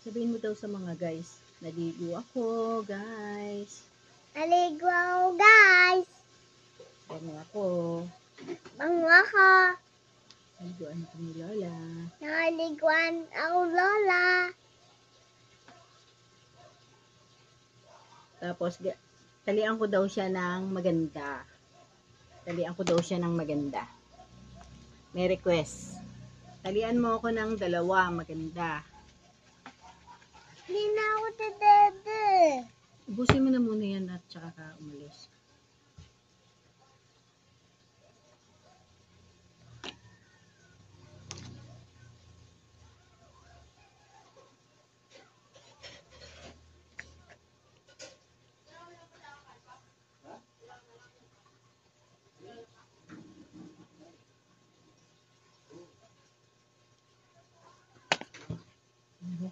Sabihin mo daw sa mga guys, naligo ako, guys. Naligo ako, guys. Bango ako. Bango ako. Naliguan ko ni Lola. Naliguan ako, Lola. Tapos, talian ko daw siya ng maganda. Talian ko daw siya ng maganda. May request. Talian mo ako ng 2, maganda. Hindi na ako dadede. Ubusin mo na muna yan at saka ka umalis.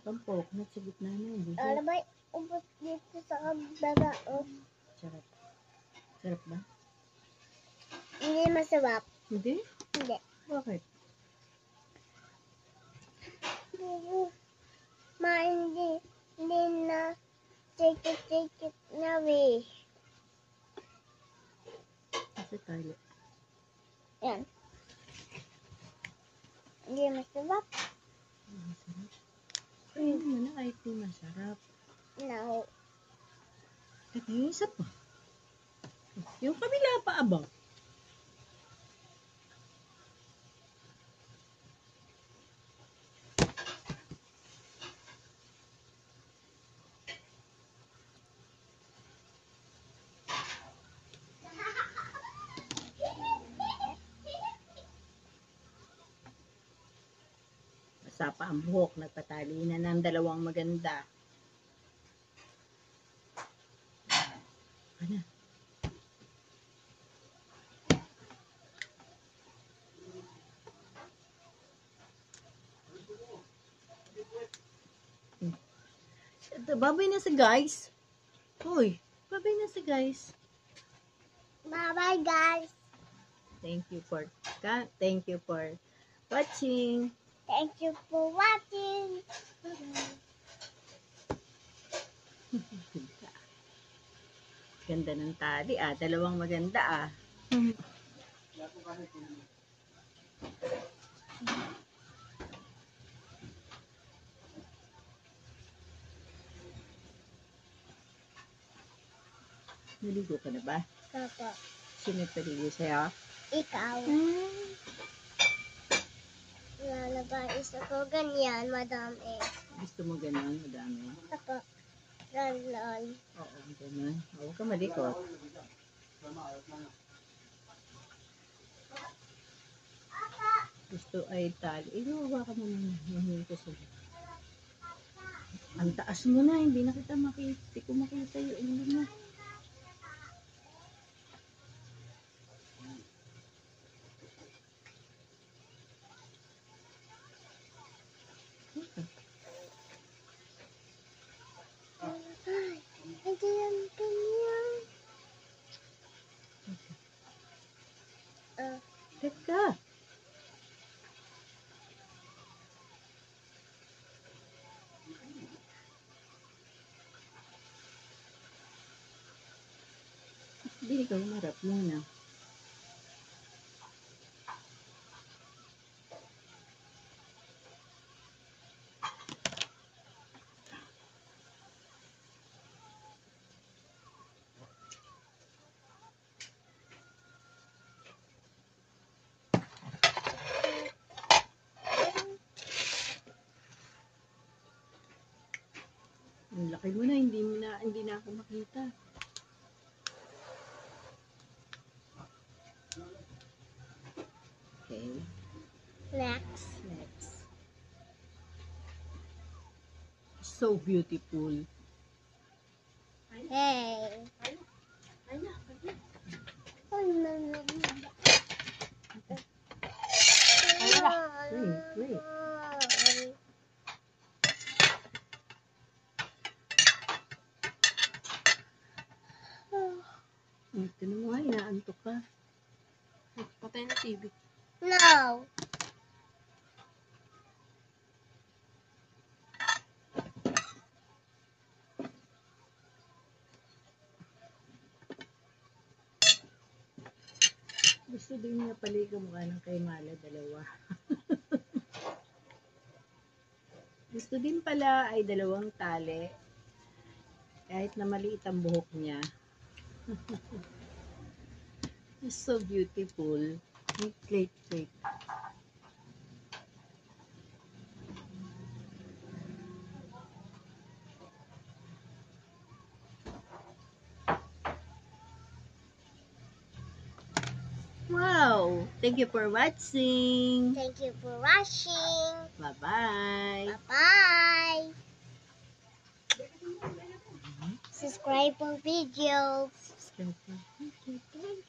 Tampok, nasa gitna na. Ano ba ubos dito sa kabaga? Oh. Sarap. Sarap ba? Hindi masarap. Hindi? Hindi. Bakit? Hindi na tikit na we. Kasi tayo. Yan. Hindi masarap. Masarap. Ayun naman na kahit di masarap. No. Teka, yung isa pa. Yung kabila pa abang. Basa pa ang buhok, nagpatali na ng 2 maganda. Ano? Babay na sa guys. Hoy, babay na sa guys. Bye-bye, guys. Thank you for watching. Thank you for watching. Ganda ng tali 2 maganda Naligo ka na ba? Papa, Sino nagpaligo sa'yo? ikaw. Lalabais ako ganyan, madami. Gusto mo ganun, madami? Papa, lalal. Oo, ganun. Huwag ka malikot. Gusto ay tali. Inuwa ka mo naman ko sa. Ang taas mo na, hindi na kita makita. Hindi ko makita yung ulo mo. Ay, ganyan, ganyan. Teka. Hindi ka umarap muna. Ang laki mo na, hindi na ako makita. Okay. Next. So beautiful. Hey. Wait. Ito na mo nga, inaantok ka. Patay na TV. No. Gusto din niya pala kamukha ng kay Mala, dalawa. Gusto din pala ay dalawang tali. Kahit na maliit ang buhok niya. It's so beautiful. Wait. Wow! Thank you for watching. Thank you for watching. Bye-bye. Bye-bye. Subscribe for videos. Thank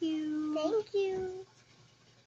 you. Thank you.